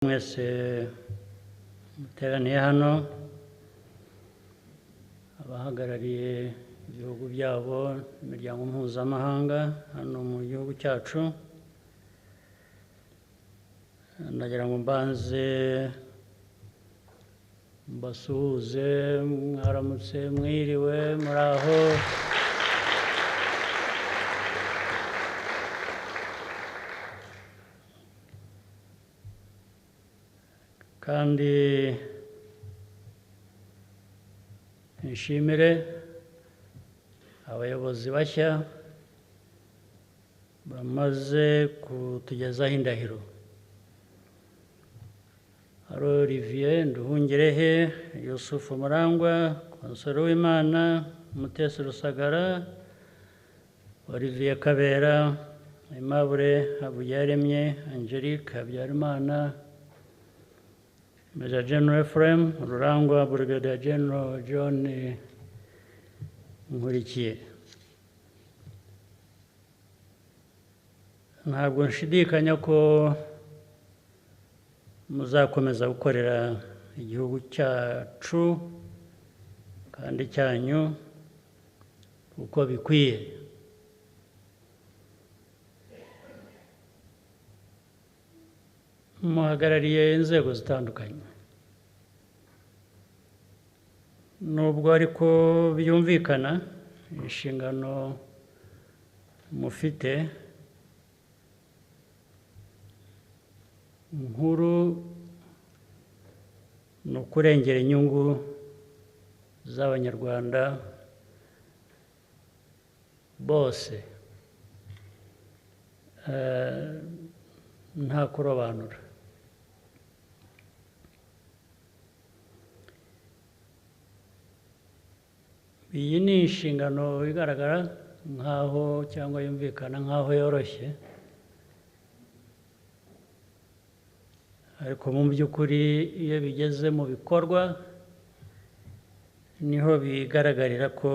mwese muteraniye hano, abahagarariye ibihugu byabo, imiryango mpuzamahanga hano mu gihugu cyacu, nagira ngo mbanze mbasuhuze, mwaramutse, mwiriwe, muraho. Kandi nshimire abayobozi bashya bamaze kutugezaho indahiro. Hari Olivier Nduhungirehe, Yusufu Murangwa, Konsolo Uwimana, Mutesi Rusagara, Olivier Kabera, Aimable Habuyaremye, Angelique Habyarimana, Major General Ephraim Rurangwa, Brigadier General John Nkurikiye. Ntabwo nshidikanya ko muzakomeza gukorera igihugu cyacu kandi cyanyu uko bikwiye. Muhagarariye inzego zitandukanye, nubwo ariko byumvikana inshingano mufite nkuru ni ukurengera inyungu z'Abanyarwanda bose, nta kurobanura. Iyi ni inshingano igaragara nk'aho cyangwa yumvikana nk'aho yoroshye, ariko mu by'ukuri iyo bigeze mu bikorwa niho bigaragarira ko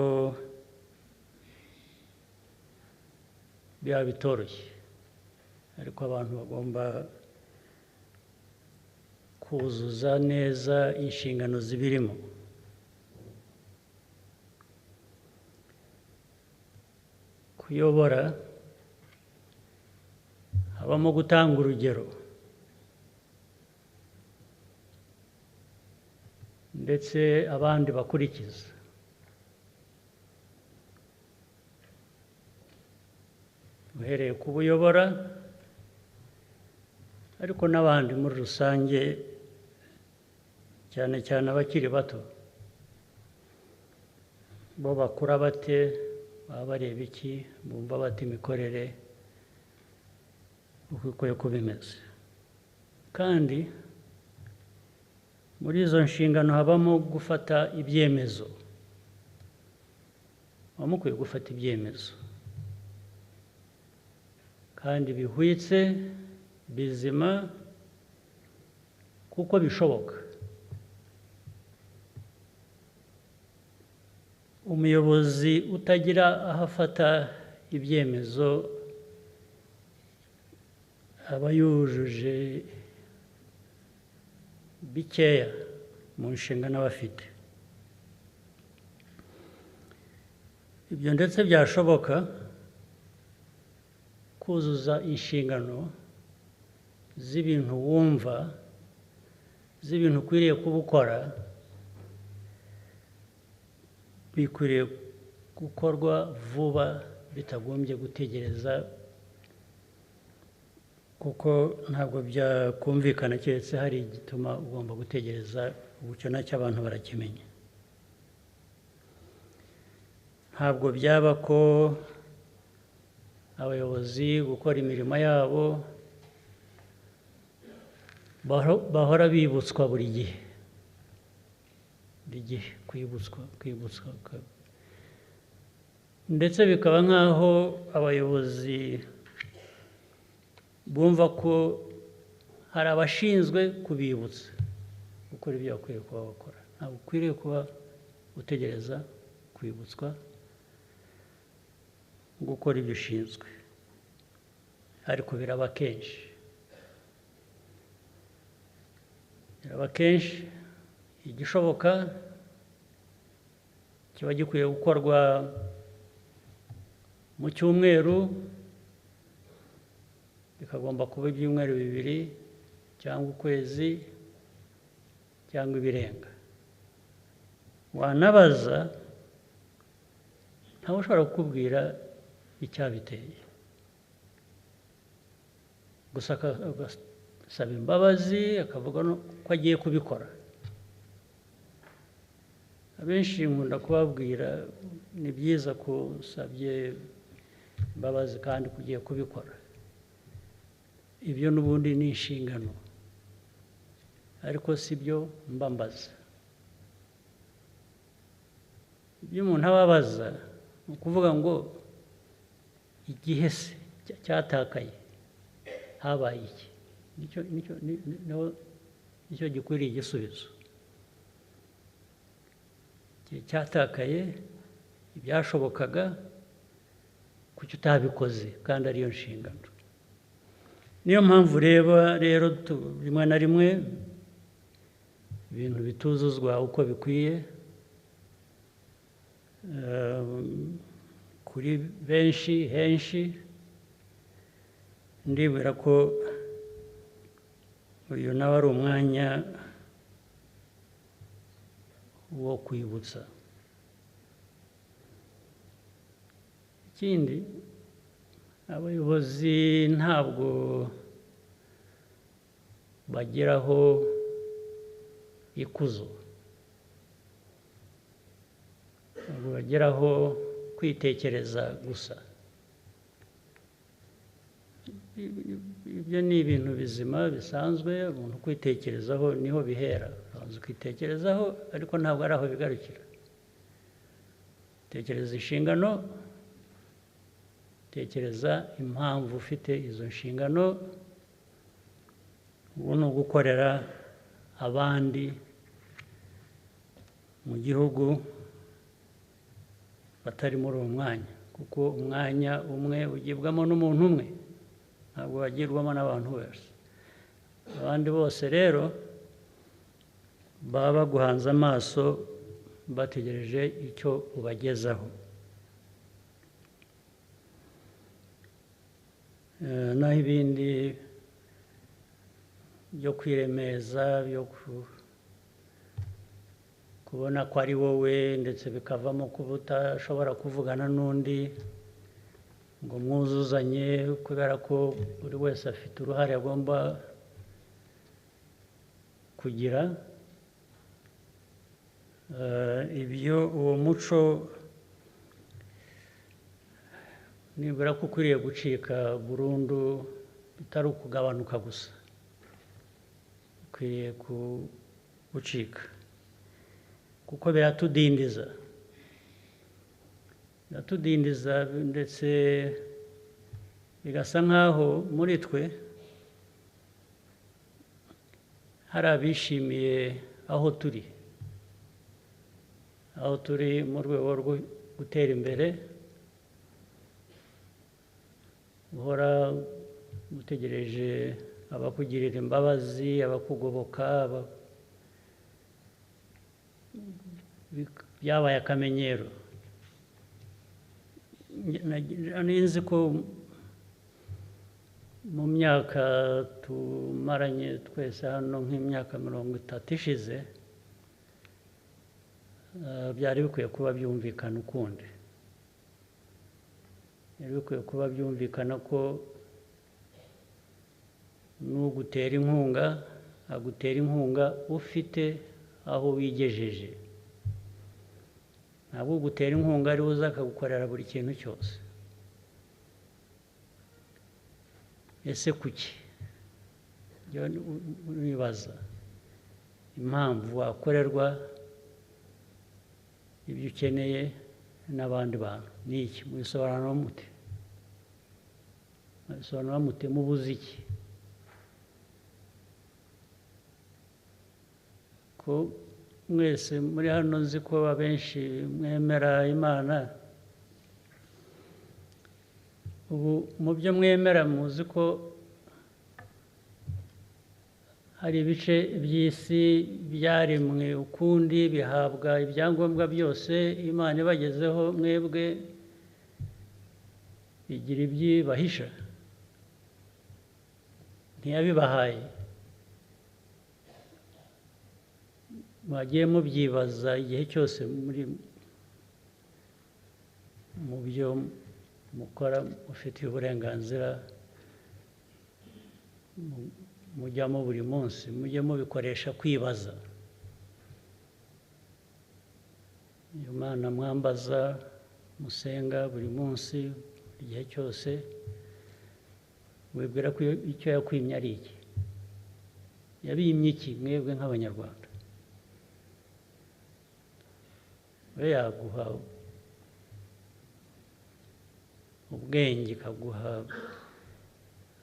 biba bitoroshye, ariko abantu bagomba kuzuza neza inshingano zibirimo. Kuyobora habamo gutanga urugero, ndetse abandi bakurikiza. Uhereye ku buyobora, ariko n'abandi muri rusange, cyane cyane abakiri bato, bo bakura bate, baba bareba iki, bumva bata imikorere uko ikwiye kuba imeze. Kandi muri izo nshingano habamo gufata ibyemezo, muba mukwiye gufata ibyemezo kandi bihwitse, bizima, kuko bishoboka. Umuyobozi utagira aho afata ibyemezo aba yujuje bikeya mu nshingano aba afite. Ibyo ndetse byashoboka kuzuza inshingano z'ibintu wumva, z'ibintu ukwiriye kuba ukora, bikwiriye gukorwa vuba bitagombye gutegereza, kuko ntabwo byakumvikana keretse hari igituma ugomba gutegereza. Ubucyo nacyo abantu barakimenya. Ntabwo byaba ko abayobozi gukora imirimo yabo bahora bibutswa buri gihe, kwibutswa, ndetse bikaba nk'aho abayobozi bumva ko hari abashinzwe kubibutsa gukora ibyo bakwiriye kuba bakora. Ntabwo ukwiriye kuba utegereza kwibutswa gukora ibyo ushinzwe, ariko biraba kenshi. kiraba kenshi igishoboka kiba gikwiye gukorwa mu cyumweru, bikagomba kuba ibyumweru 2 cyangwa ukwezi cyangwa ibirenga. Wanabaza ntawe ushobora kukubwira icyabiteye, gusa agasaba imbabazi akavuga ko agiye kubikora. Abenshi nkunda kubabwira ni byiza ko usabye imbabazi kandi kugiye kubikora, ibyo n'ubundi ni inshingano, ariko si byo mbambaza. Ibyo umuntu ababaza ni ukuvuga ngo igihe se cyatakaye habaye iki, nicyo gikwiriye igisubizo. Igihe cyatakaye, ibyashobokaga, kuki utabikoze kandi ariyo nshingano. Niyo mpamvu rero rimwe na rimwe ibintu bituzuzwa uko bikwiye kuri benshi henshi. Ndibwira ko uyu nawe ari umwanya wo kwibutsa. Ikindi, abayobozi ntabwo bageraho ikuzo, ntabwo bageraho kwitekereza gusa. Ibyo ni ibintu bizima bisanzwe, umuntu kwitekerezaho niho bihera. Ubanza ukitekerezaho, ariko ntabwo ari aho bigarukira. Tekereza inshingano, tekereza impamvu ufite izo nshingano. Ubu ni ugukorera abandi mu gihugu batari muri uwo mwanya, kuko umwanya umwe ugibwamo n'umuntu umwe, ntabwo wagirwamo n'abantu bose. Abandi bose rero baba baguhanze amaso bategereje icyo ubagezaho. Naho ibindi byo kwiremeza, byo kubona ko ari wowe, ndetse bikavamo kuba utashobora kuvugana n'undi ngo mwuzuzanye, kubera ko buri wese afite uruhare agomba kugira. Ibyo uwo muco nibura ko ukwiriye gucika burundu, bitari ukugabanuka gusa, ukwiriye gucika, kuko biratudindiza ndetse bigasa nk'aho muri twe hari abishimiye aho turi mu rwego rwo gutera imbere, uhora utegereje abakugirira imbabazi, abakugoboka. Byabaye akamenyero. Nzi ko mu myaka tumaranye twese hano nk'imyaka 30 ishize, byari bikwiye kuba byumvikana ukundi. Byari bikwiye kuba byumvikana ko n'ugutera inkunga agutera inkunga ufite aho wigejeje, ntabwo ugutera inkunga ari uza akagukorera buri kintu cyose. Ese kuki? Nibaza impamvu wakorerwa ibyo ukeneye n'abandi bantu ni iki? Mubisobanura mute? Mubisobanura mute? Mubuze iki? Ko mwese muri hano nzi ko abenshi mwemera Imana. Ubu mu byo mwemera muzi ko hari ibice by'isi byaremwe ukundi bihabwa ibyangombwa byose Imana ibagezeho mwebwe igira ibyibahisha ntiyabibahaye mwagiye mubyibaza igihe cyose muri mu byo mukora mufitiye uburenganzira mujyamo buri munsi mujye mubikoresha kwibaza iyo Mana mwambaza musenga buri munsi igihe cyose wibwira ko icyo yakwimye ari iki yabimye iki mwebwe nk'abanyarwanda we yaguha ubwenge ikaguha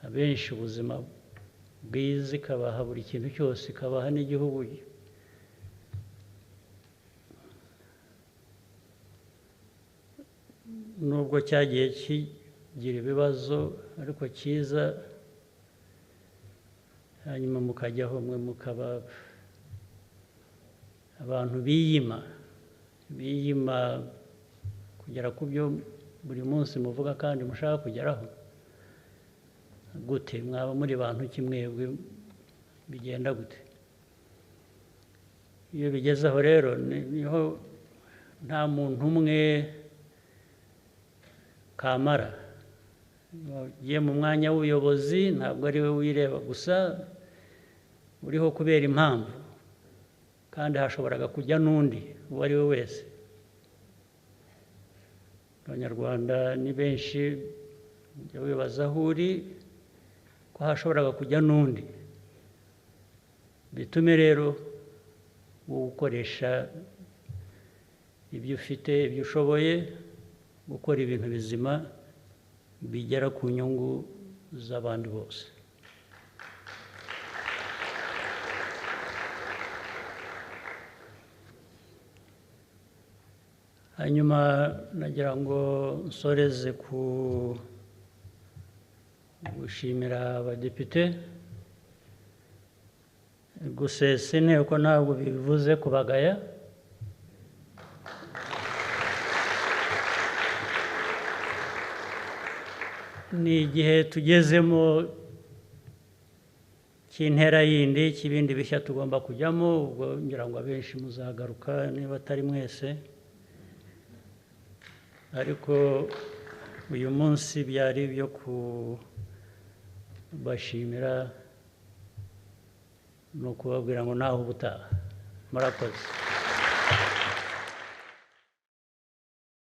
abenshi ubuzima bwiza ikabaha buri kintu cyose ikabaha n'igihugu nubwo cyagiye kigira ibibazo ariko cyiza hanyuma mukajyaho mwe mukaba abantu biyima kugera ku byo buri munsi muvuga kandi mushaka kugeraho gute mwaba muri bantu ki mwebwe bigenda gute iyo bigeze aho rero niho nta muntu umwe kamara ugiye mu mwanya w'ubuyobozi ntabwo ari we wireba gusa uriho kubera impamvu kandi hashoboraga kujya n'undi uwo ari we wese abanyarwanda ni benshi ujya wibaza aho uri ko hashoboraga kujya n'undi bitume rero wowe ukoresha ibyo ufite ibyo ushoboye gukora ibintu bizima bigera ku nyungu z'abandi bose hanyuma nagira ngo nsoreze ku gushimira abadepite gusesa inteko ntabwo bivuze kubagaya ni igihe tugezemo cy'intera yindi cy'ibindi bishya tugomba kujyamo ubwo ngira ngo abenshi muzagaruka niba atari mwese ariko uyu munsi byari ibyo kubashimira no kubabwira ngo naho ubutaha murakoze